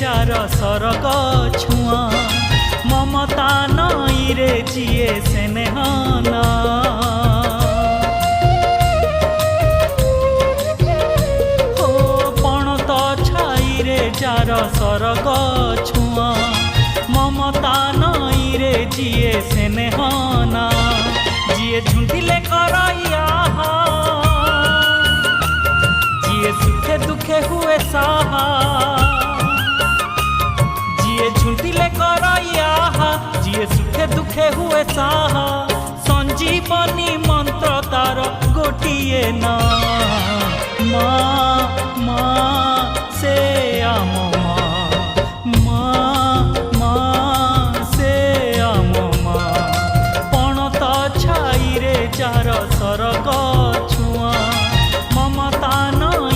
Jar सरग छुआ ममता नई रे जिए स्नेहना हो पणत छाई रे जार सरग छुआ ममता नई रे जिए स्नेहना जिए झुंटिले करैया जिए सुखे दुखे हुए साहा जिए झुंटिले करैया जिए सुखे दुखे हुए साहा संजीवनी मंत्र तार गोटिए ना माँ।